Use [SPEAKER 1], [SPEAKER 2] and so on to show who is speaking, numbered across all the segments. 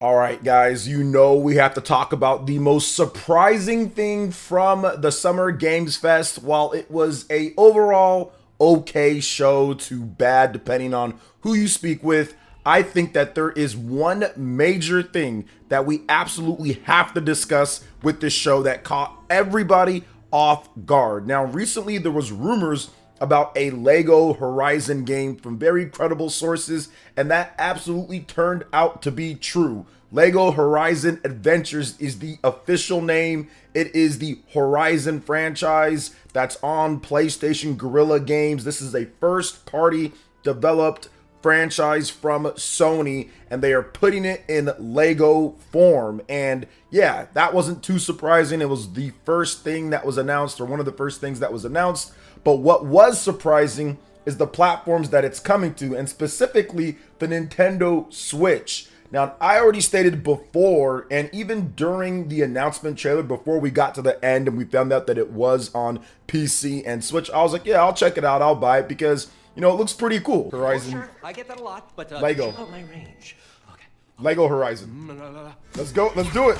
[SPEAKER 1] All right, guys, you know we have to talk about the most surprising thing from the Summer Games Fest. While it was a overall okay show to bad, depending on who you speak with, I think that there is one major thing that we absolutely have to discuss with this show that caught everybody off guard. Now, recently there was rumors about a Lego Horizon game from very credible sources, and that absolutely turned out to be true. Lego Horizon Adventures is the official name. It is the Horizon franchise that's on PlayStation Guerrilla Games. This is a first-party developed franchise from Sony, and they are putting it in Lego form. And yeah, that wasn't too surprising. It was the first thing that was announced, or one of the first things that was announced. But what was surprising is the platforms that it's coming to, and specifically the Nintendo Switch. Now, I already stated before, and even during the announcement trailer, before we got to the end and we found out that it was on PC and Switch, I was like, yeah, I'll check it out, I'll buy it, because, you know, it looks pretty cool. Horizon.
[SPEAKER 2] Sure, I get that a lot, but
[SPEAKER 1] Lego.
[SPEAKER 2] check out my range. Okay.
[SPEAKER 1] Lego Horizon. Let's go, let's do it.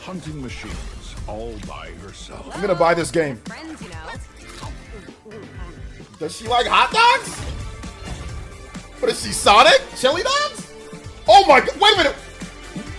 [SPEAKER 3] Hunting machines all by herself.
[SPEAKER 1] I'm gonna buy this game.
[SPEAKER 4] Friends, you know.
[SPEAKER 1] Does she like hot dogs? What is she, Sonic? Chili dogs? Oh my god, wait a minute!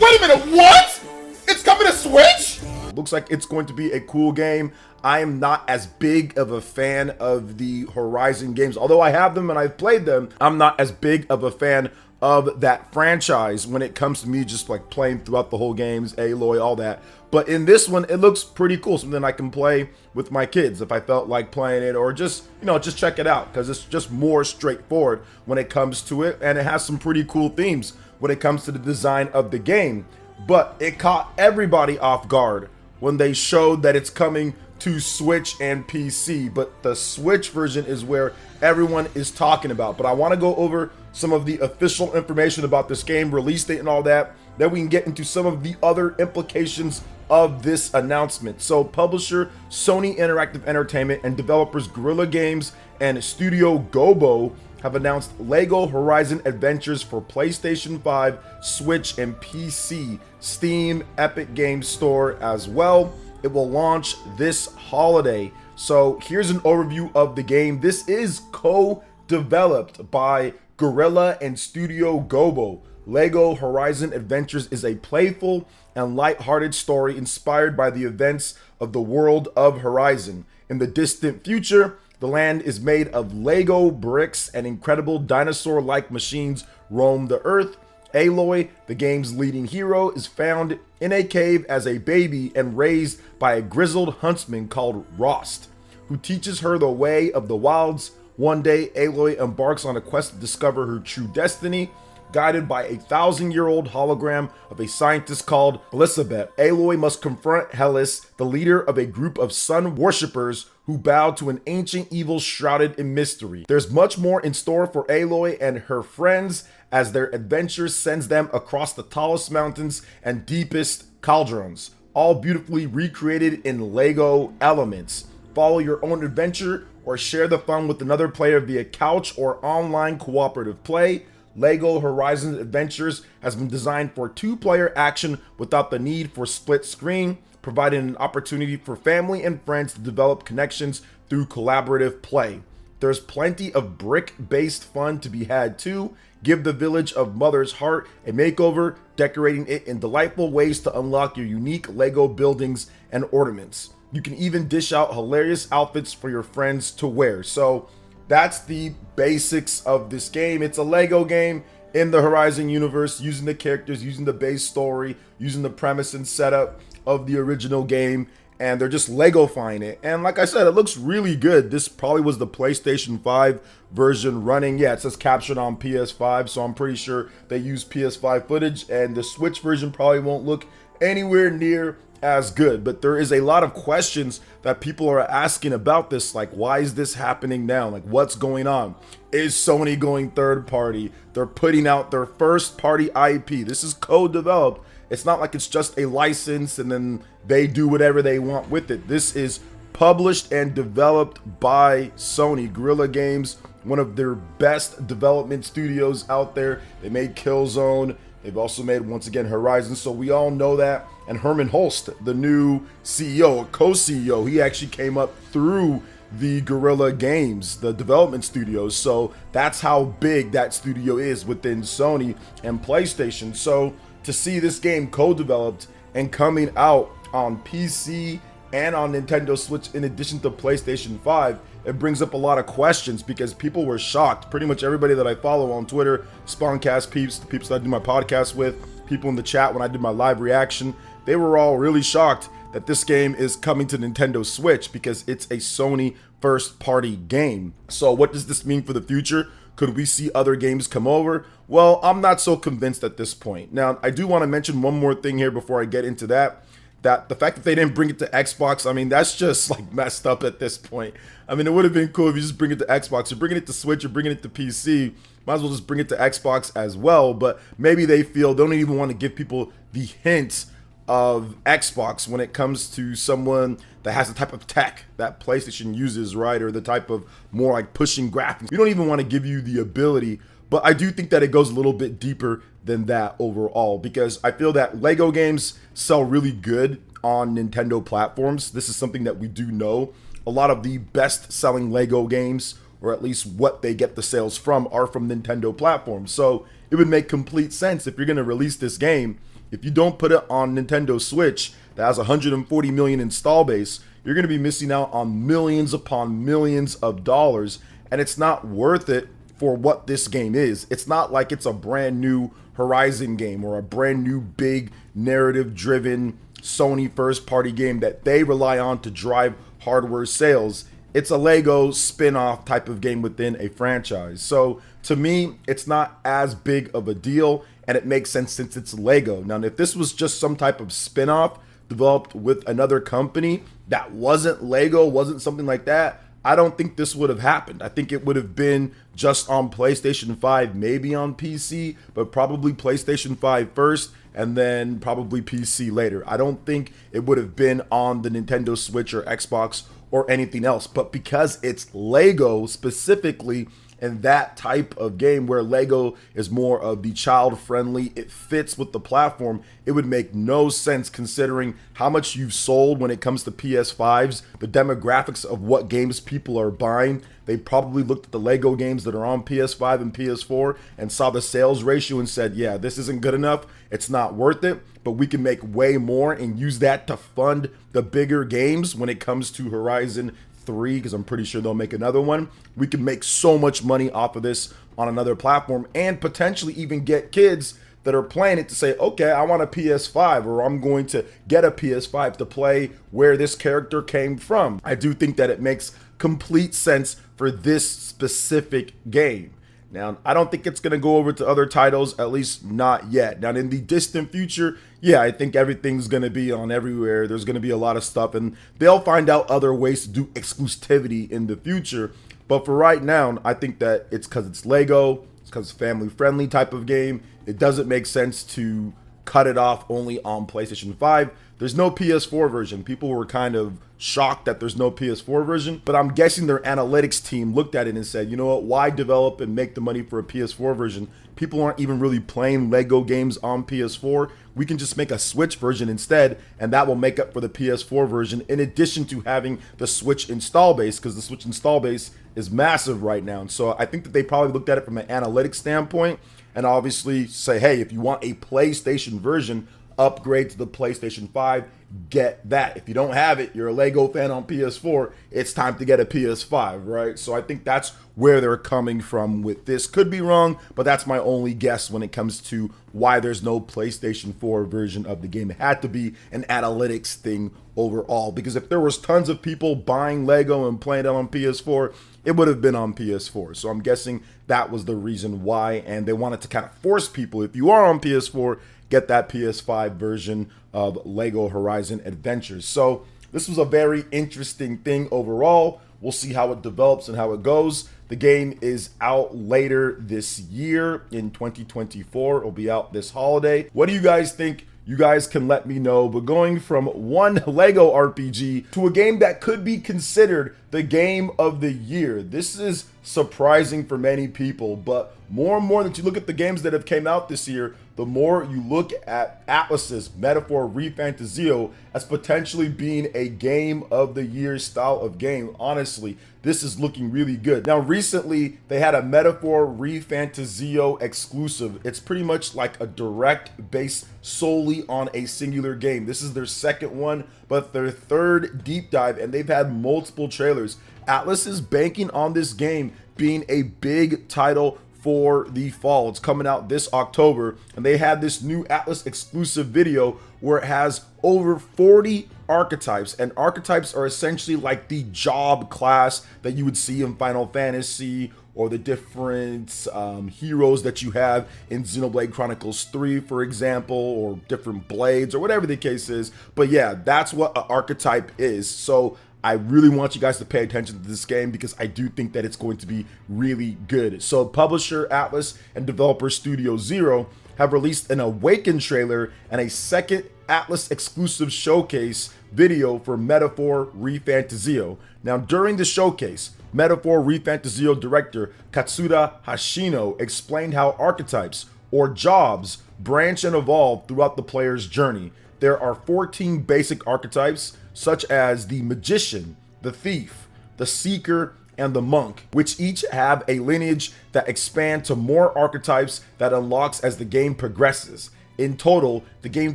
[SPEAKER 1] Wait a minute, what? It's coming to Switch? Looks like it's going to be a cool game. I am not as big of a fan of the Horizon games. Although I have them and I've played them, I'm not as big of a fan of that franchise when it comes to me just like playing throughout the whole games, Aloy, all that. But in this one, it looks pretty cool. Something I can play with my kids if I felt like playing it, or just, you know, just check it out, because it's just more straightforward when it comes to it. And it has some pretty cool themes when it comes to the design of the game. But it caught everybody off guard when they showed that it's coming to Switch and PC. But the Switch version is where everyone is talking about. But I want to go over some of the official information about this game, release date and all that. Then we can get into some of the other implications of this announcement. So publisher Sony Interactive Entertainment and developers Guerrilla Games and Studio Gobo have announced Lego Horizon Adventures for PlayStation 5, Switch, and PC, Steam, Epic Games Store as well. It will launch this holiday. So here's an overview of the game. This is co-developed by Guerrilla and Studio Gobo. Lego Horizon Adventures is a playful and lighthearted story inspired by the events of the world of Horizon. In the distant future, the land is made of Lego bricks, and incredible dinosaur-like machines roam the earth. Aloy, the game's leading hero, is found in a cave as a baby and raised by a grizzled huntsman called Rost, who teaches her the way of the wilds. One day, Aloy embarks on a quest to discover her true destiny. Guided by a 1,000-year-old hologram of a scientist called Elizabeth, Aloy must confront Hellas, the leader of a group of sun worshippers who bow to an ancient evil shrouded in mystery. There's much more in store for Aloy and her friends as their adventure sends them across the tallest mountains and deepest cauldrons, all beautifully recreated in Lego elements. Follow your own adventure or share the fun with another player via couch or online cooperative play. Lego Horizon Adventures has been designed for two-player action without the need for split screen, providing an opportunity for family and friends to develop connections through collaborative play. There's plenty of brick-based fun to be had too. Give the village of Mother's Heart a makeover, decorating it in delightful ways to unlock your unique Lego buildings and ornaments. You can even dish out hilarious outfits for your friends to wear. So that's the basics of this game. It's a Lego game in the Horizon universe, using the characters, using the base story, using the premise and setup of the original game, and they're just Lego-fying it. And like I said, it looks really good. This probably was the PlayStation 5 version running. Yeah, it says captured on PS5, so I'm pretty sure they used PS5 footage, and the Switch version probably won't look anywhere near as good. But there is a lot of questions that people are asking about this, like, why is this happening now? Like, what's going on? Is Sony going third party? They're putting out their first party IP. This is co-developed. It's not like it's just a license and then they do whatever they want with it. This is published and developed by Sony. Guerrilla Games, one of their best development studios out there. They made Killzone, They've also made, once again, Horizon, so we all know that. And Herman Holst, the new CEO, co-CEO, he actually came up through the Guerrilla Games, the development studios. So that's how big that studio is within Sony and PlayStation. So to see this game co-developed and coming out on PC and on Nintendo Switch in addition to PlayStation 5, it brings up a lot of questions because people were shocked. Pretty much everybody that I follow on Twitter, Spawncast peeps, the peeps that I do my podcast with, people in the chat when I did my live reaction, they were all really shocked that this game is coming to Nintendo Switch because it's a Sony first-party game. So what does this mean for the future? Could we see other games come over? Well, I'm not so convinced at this point. Now, I do want to mention one more thing here before I get into that. That the fact that they didn't bring it to Xbox, I mean, that's just like messed up at this point. I mean, it would have been cool if you just bring it to Xbox. You're bringing it to Switch, you're bringing it to PC. Might as well just bring it to Xbox as well. But maybe they feel they don't even want to give people the hint of Xbox when it comes to someone that has the type of tech that PlayStation uses, right? Or the type of more like pushing graphics. We don't even want to give you the ability. But I do think that it goes a little bit deeper than that overall, because I feel that Lego games sell really good on Nintendo platforms. This is something that we do know. A lot of the best selling Lego games, or at least what they get the sales from, are from Nintendo platforms. So it would make complete sense if you're going to release this game. If you don't put it on Nintendo Switch that has 140 million install base, you're going to be missing out on millions upon millions of dollars, and it's not worth it for what this game is. It's not like it's a brand new Horizon game or a brand new big narrative driven Sony first party game that they rely on to drive hardware sales. It's a Lego spin-off type of game within a franchise. So to me, it's not as big of a deal, and it makes sense since it's Lego. Now, if this was just some type of spin-off developed with another company that wasn't Lego, wasn't something like that, I don't think this would have happened. I think it would have been just on PlayStation 5, maybe on PC, but probably PlayStation 5 first and then probably PC later. I don't think it would have been on the Nintendo Switch or Xbox or anything else. But because it's Lego specifically, and that type of game where Lego is more of the child friendly, it fits with the platform, it would make no sense considering how much you've sold when it comes to PS5s, the demographics of what games people are buying. They probably looked at the Lego games that are on PS5 and PS4 and saw the sales ratio and said, yeah, this isn't good enough, it's not worth it, but we can make way more and use that to fund the bigger games when it comes to Horizon 3, because I'm pretty sure they'll make another one. We can make so much money off of this on another platform and potentially even get kids that are playing it to say, okay, I want a PS5, or I'm going to get a PS5 to play where this character came from. I do think that it makes complete sense for this specific game. Now, I don't think it's going to go over to other titles, at least not yet. Now, in the distant future, yeah, I think everything's going to be on everywhere. There's going to be a lot of stuff, and they'll find out other ways to do exclusivity in the future. But for right now, I think that it's because it's Lego, it's because it's family-friendly type of game. It doesn't make sense to cut it off only on PlayStation 5. There's no PS4 version. People were kind of shocked that there's no PS4 version, but I'm guessing their analytics team looked at it and said, you know what, why develop and make the money for a PS4 version? People aren't even really playing Lego games on PS4. We can just make a Switch version instead, and that will make up for the PS4 version, in addition to having the Switch install base, because the Switch install base is massive right now. And so I think that they probably looked at it from an analytics standpoint and obviously say, hey, if you want a PlayStation version, upgrade to the PlayStation 5, get that. If you don't have it, you're a Lego fan on PS4, it's time to get a PS5, right? So I think that's where they're coming from with this. Could be wrong, but that's my only guess when it comes to why there's no PlayStation 4 version of the game. It had to be an analytics thing overall, because if there was tons of people buying Lego and playing it on PS4, it would have been on PS4. So I'm guessing that was the reason why, and they wanted to kind of force people, if you are on PS4, get that PS5 version of Lego Horizon Adventures. So this was a very interesting thing overall. We'll see how it develops and how it goes. The game is out later this year in 2024. It'll be out this holiday. What do you guys think? You guys can let me know. But going from one Lego RPG to a game that could be considered the game of the year, this is surprising for many people. But more and more that you look at the games that have came out this year, the more you look at Atlus's Metaphor ReFantazio as potentially being a game of the year style of game. Honestly, this is looking really good. Now, recently, they had a Metaphor ReFantazio exclusive. It's pretty much like a direct based solely on a singular game. This is their second one, but their third deep dive, and they've had multiple trailers. Atlus is banking on this game being a big title for the fall. It's coming out this October, and they had this new Atlus exclusive video where it has over 40 archetypes, and archetypes are essentially like the job class that you would see in Final Fantasy, or the different heroes that you have in Xenoblade Chronicles 3, for example, or different blades, or whatever the case is. But yeah, that's what an archetype is. So I really want you guys to pay attention to this game because I do think that it's going to be really good. So publisher Atlus and developer Studio Zero have released an Awaken trailer and a second Atlus exclusive showcase video for Metaphor ReFantazio. Now, during the showcase, Metaphor ReFantazio director Katsuda Hashino explained how archetypes, or jobs, branch and evolve throughout the player's journey. There are 14 basic archetypes, such as the Magician, the Thief, the Seeker, and the Monk, which each have a lineage that expand to more archetypes that unlocks as the game progresses. In total, the game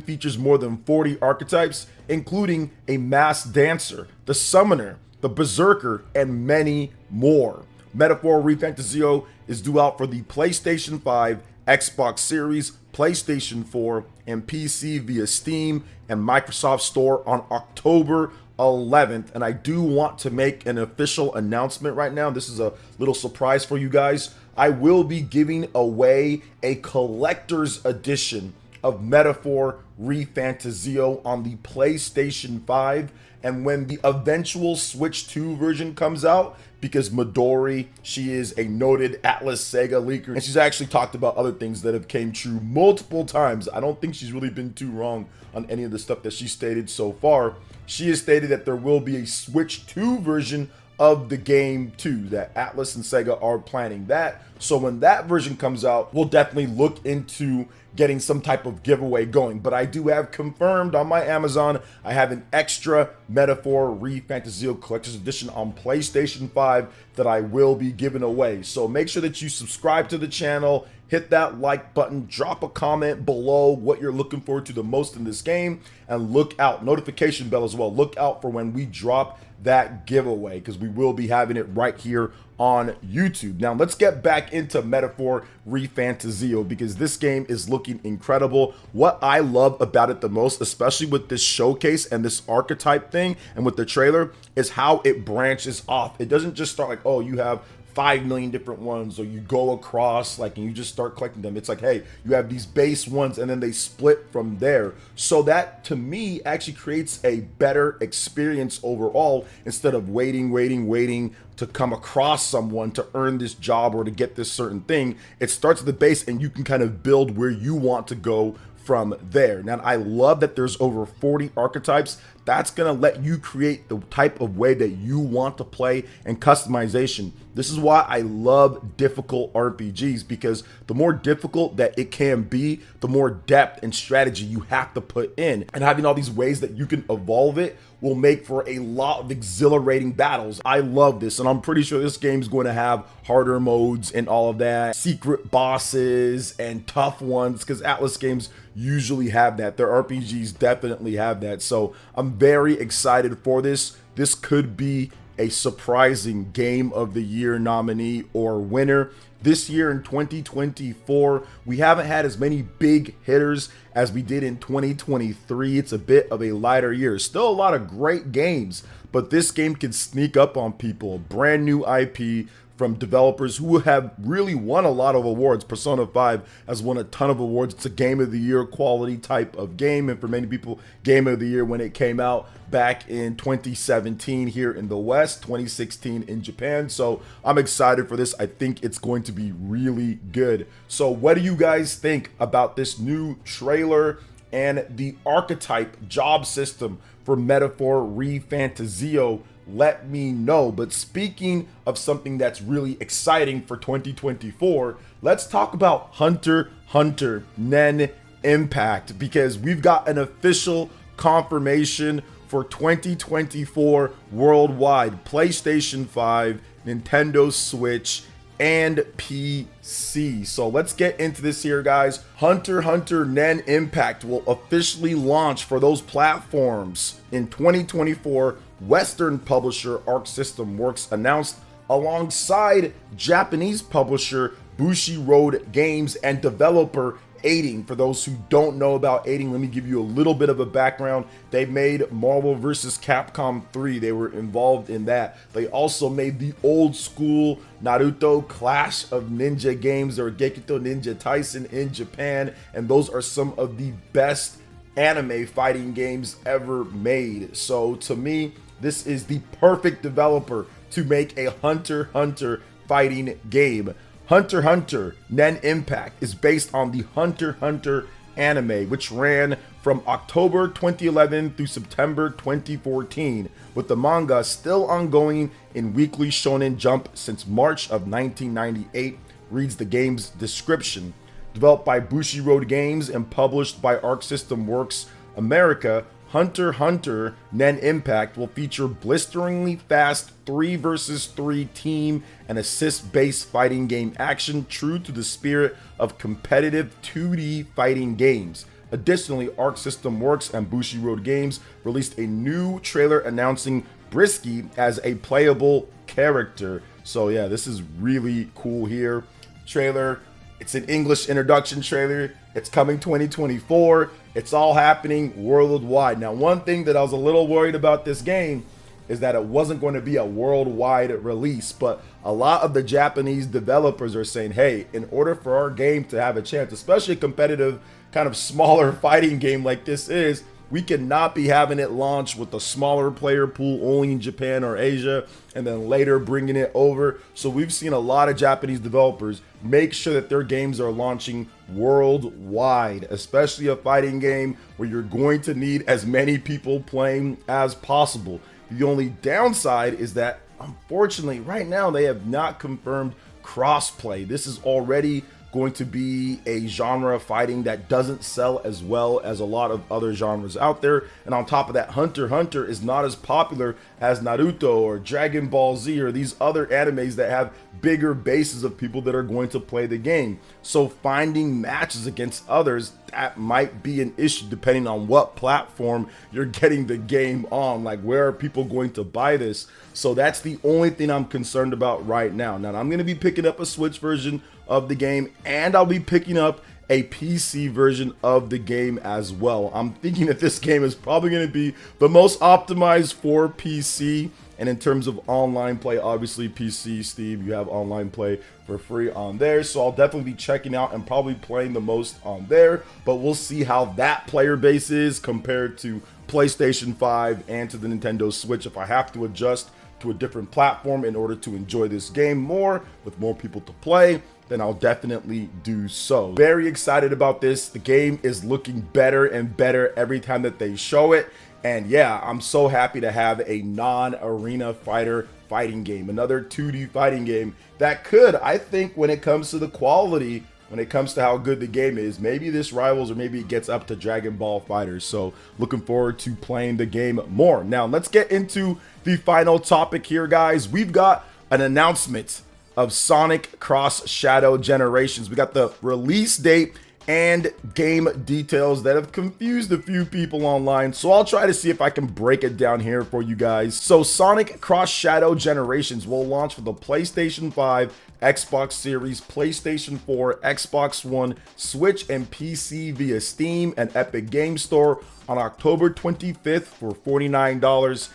[SPEAKER 1] features more than 40 archetypes, including a masked dancer, the Summoner, the Berserker, and many more. Metaphor ReFantazio is due out for the PlayStation 5, Xbox Series, PlayStation 4, and PC via Steam and Microsoft Store on October 11th. And I do want to make an official announcement right now. This is a little surprise for you guys. I will be giving away a collector's edition of Metaphor ReFantazio on the PlayStation 5. And when the eventual Switch 2 version comes out, because Midori, she is a noted Atlus Sega leaker, and she's actually talked about other things that have came true multiple times. I don't think she's really been too wrong on any of the stuff that she stated so far. She has stated that there will be a Switch 2 version of the game too, that Atlus and Sega are planning that. So when that version comes out, we'll definitely look into getting some type of giveaway going. But I do have confirmed on my Amazon, I have an extra Metaphor ReFantazio Collector's Edition on PlayStation 5 that I will be giving away. So make sure that you subscribe to the channel, hit that like button, drop a comment below what you're looking forward to the most in this game, and look out, notification bell as well. Look out for when we drop that giveaway, because we will be having it right here on YouTube. Now let's get back into Metaphor ReFantazio, because this game is looking incredible. What I love about it the most, especially with this showcase and this archetype thing and with the trailer, is how it branches off. It doesn't just start like, oh, you have 5 million different ones, or you go across like and you just start collecting them. It's like, hey, you have these base ones and then they split from there. So that to me actually creates a better experience overall, instead of waiting to come across someone to earn this job or to get this certain thing. It starts at the base and you can kind of build where you want to go from there. Now, I love that there's over 40 archetypes. That's gonna let you create the type of way that you want to play and customization. This is why I love difficult RPGs, because the more difficult that it can be, the more depth and strategy you have to put in. And having all these ways that you can evolve it will make for a lot of exhilarating battles. I love this, and I'm pretty sure this game's going to have harder modes and all of that, secret bosses and tough ones, because Atlus games usually have that. Their RPGs definitely have that. So I'm very excited for this. This could be a surprising Game of the Year nominee or winner. This year in 2024, we haven't had as many big hitters as we did in 2023. It's a bit of a lighter year. Still a lot of great games, but this game can sneak up on people. Brand new IP from developers who have really won a lot of awards. Persona 5 has won a ton of awards. It's a Game of the Year quality type of game, and for many people, Game of the Year when it came out back in 2017 here in the West, 2016 in Japan. So I'm excited for this. I think it's going to be really good. So what do you guys think about this new trailer and the archetype job system for Metaphor ReFantazio? let me know. But speaking of something that's really exciting for 2024, let's talk about Hunter x Hunter Nen Impact, because we've got an official confirmation for 2024 worldwide: PlayStation 5, Nintendo Switch, and PC. So let's get into this here, guys. Hunter x Hunter Nen Impact will officially launch for those platforms in 2024. Western publisher Arc System Works announced, alongside Japanese publisher Bushiroad Games and developer Aiding. For those who don't know about Aiding, let me give you a little bit of a background. They made Marvel vs. Capcom 3. They were involved in that. They also made the old school Naruto Clash of Ninja games, or Gekito Ninja Tyson in Japan, and those are some of the best anime fighting games ever made. So to me, this is the perfect developer to make a Hunter x Hunter fighting game. Hunter x Hunter Nen Impact is based on the Hunter x Hunter anime, which ran from October 2011 through September 2014, with the manga still ongoing in Weekly Shonen Jump since March of 1998, reads the game's description. Developed by Bushiroad Games and published by Arc System Works America, Hunter x Hunter Nen Impact will feature blisteringly fast 3 vs 3 team and assist-based fighting game action, true to the spirit of competitive 2D fighting games. Additionally, Arc System Works and Bushiroad Games released a new trailer announcing Brisky as a playable character. So yeah, this is really cool here. Trailer, it's an English introduction trailer. It's coming 2024. It's all happening worldwide. Now, one thing that I was a little worried about this game is that it wasn't going to be a worldwide release, but a lot of the Japanese developers are saying, hey, in order for our game to have a chance, especially a competitive kind of smaller fighting game like this is, we cannot be having it launch with a smaller player pool only in Japan or Asia, and then later bringing it over. So we've seen a lot of Japanese developers make sure that their games are launching worldwide, especially a fighting game where you're going to need as many people playing as possible. The only downside is that, unfortunately, right now they have not confirmed crossplay. This is already going to be a genre of fighting that doesn't sell as well as a lot of other genres out there. And on top of that, Hunter x Hunter is not as popular as Naruto or Dragon Ball Z or these other animes that have bigger bases of people that are going to play the game. So finding matches against others, that might be an issue depending on what platform you're getting the game on. Like, where are people going to buy this? So that's the only thing I'm concerned about right now. Now, I'm going to be picking up a Switch version of the game, and I'll be picking up a PC version of the game as well. I'm thinking that this game is probably going to be the most optimized for PC. And in terms of online play, obviously PC, Steam, you have online play for free on there. So I'll definitely be checking out and probably playing the most on there. But we'll see how that player base is compared to PlayStation 5 and to the Nintendo Switch, if I have to adjust to a different platform in order to enjoy this game more with more people to play, then I'll definitely do so. Very excited about this. The game is looking better and better every time that they show it. And yeah, I'm so happy to have a non-arena fighter fighting game, another 2D fighting game that could, I think, when it comes to the quality, when it comes to how good the game is, maybe this rivals or maybe it gets up to Dragon Ball FighterZ. So looking forward to playing the game more. Now let's get into the final topic here, guys. We've got an announcement of Sonic Cross Shadow Generations. We got the release date and game details that have confused a few people online, so I'll try to see if I can break it down here for you guys. So Sonic Cross Shadow Generations will launch for the PlayStation 5, Xbox Series, PlayStation 4, Xbox One, Switch, and PC via Steam and Epic Game Store on October 25th for $49.99,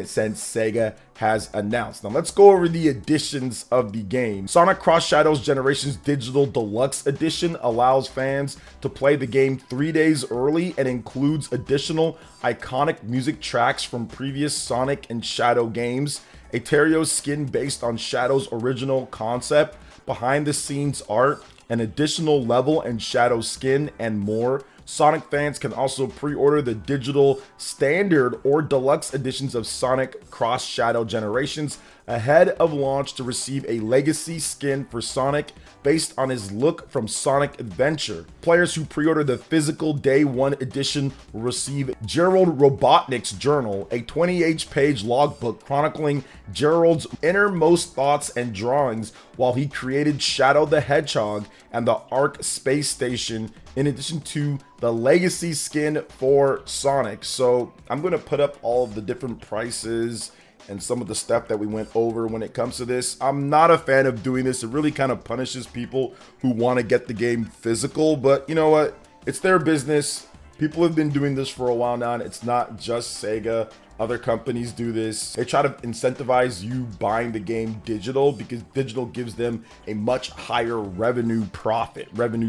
[SPEAKER 1] Sega has announced. Now let's go over the editions of the game. Sonic Cross Shadows Generations Digital Deluxe Edition allows fans to play the game 3 days early and includes additional iconic music tracks from previous Sonic and Shadow games, a Terrio skin based on Shadow's original concept, behind the scenes art, an additional level and Shadow skin, and more. Sonic fans can also pre-order the digital standard or deluxe editions of Sonic Cross Shadow Generations ahead of launch to receive a legacy skin for Sonic based on his look from Sonic Adventure. Players who pre-order the physical Day 1 edition will receive Gerald Robotnik's journal, a 20-page logbook chronicling Gerald's innermost thoughts and drawings while he created Shadow the Hedgehog and the Ark Space Station, in addition to the legacy skin for Sonic. So I'm going to put up all of the different prices and some of the stuff that we went over when it comes to this. I'm not a fan of doing this. It really kind of punishes people who want to get the game physical, but you know what? It's their business. People have been doing this for a while now, and it's not just Sega. Other companies do this. They try to incentivize you buying the game digital because digital gives them a much higher revenue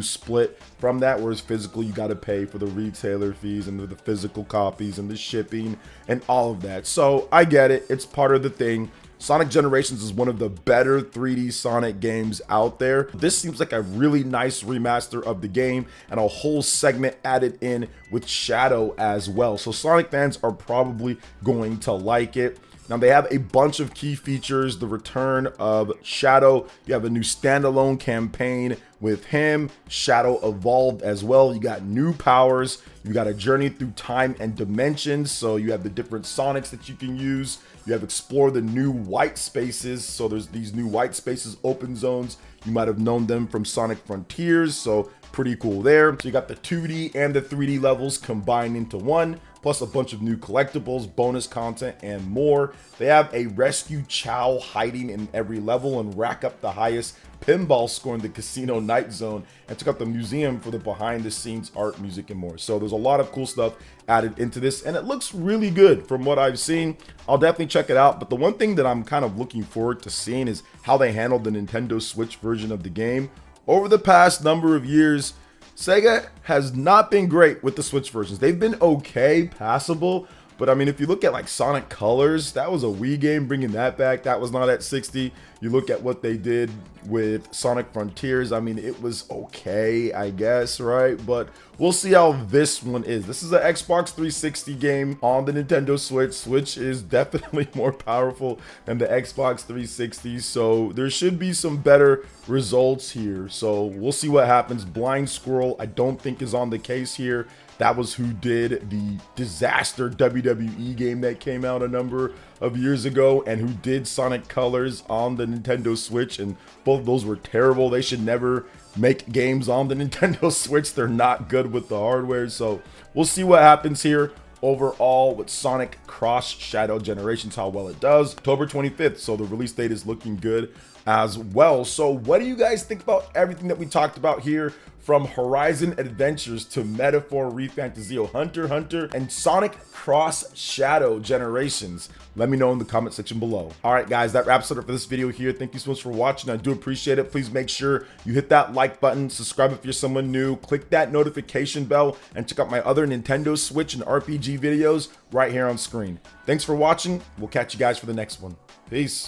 [SPEAKER 1] split from that, whereas physical, you got to pay for the retailer fees and the physical copies and the shipping and all of that. So I get it. It's part of the thing. Sonic Generations is one of the better 3D Sonic games out there. This seems like a really nice remaster of the game and a whole segment added in with Shadow as well. So Sonic fans are probably going to like it. Now they have a bunch of key features, the return of Shadow. You have a new standalone campaign with him. Shadow evolved as well. You got new powers. You got a journey through time and dimensions. So you have the different Sonics that you can use. You have explore the new white spaces. So there's these new white spaces, open zones. You might have known them from Sonic Frontiers. So pretty cool there. So you got the 2D and the 3D levels combined into one, plus a bunch of new collectibles, bonus content, and more. They have a rescue Chow hiding in every level and rack up the highest pinball score in the Casino Night Zone, and took out the museum for the behind the scenes art, music, and more. So there's a lot of cool stuff added into this, and it looks really good from what I've seen. I'll definitely check it out, but the one thing that I'm kind of looking forward to seeing is how they handled the Nintendo Switch version of the game. Over the past number of years, Sega has not been great with the Switch versions. They've been okay, passable, but I mean, if you look at like Sonic Colors, that was a Wii game, bringing that back. That was not at 60. You look at what they did with Sonic Frontiers. I mean, it was okay, I guess, right? But we'll see how this one is. This is an Xbox 360 game on the Nintendo Switch. Switch is definitely more powerful than the Xbox 360, so there should be some better results here. So we'll see what happens. Blind Squirrel, I don't think is on the case here. That was who did the disaster WWE game that came out a number of years ago, and who did Sonic Colors on the Nintendo Switch, and both of those were terrible. They should never make games on the Nintendo Switch. They're not good with the hardware, so we'll see what happens here overall with Sonic Cross Shadow Generations, how well it does. October 25th, so the release date is looking good as well. So what do you guys think about everything that we talked about here, from Horizon Adventures to Metaphor ReFantazio, Hunter x Hunter, and Sonic Cross Shadow Generations? Let me know in the comment section below. All right, guys, that wraps it up for this video here. Thank you so much for watching. I do appreciate it. Please make sure you hit that like button, subscribe if you're someone new, click that notification bell, and check out my other Nintendo Switch and RPG videos right here on screen. Thanks for watching. We'll catch you guys for the next one. Peace.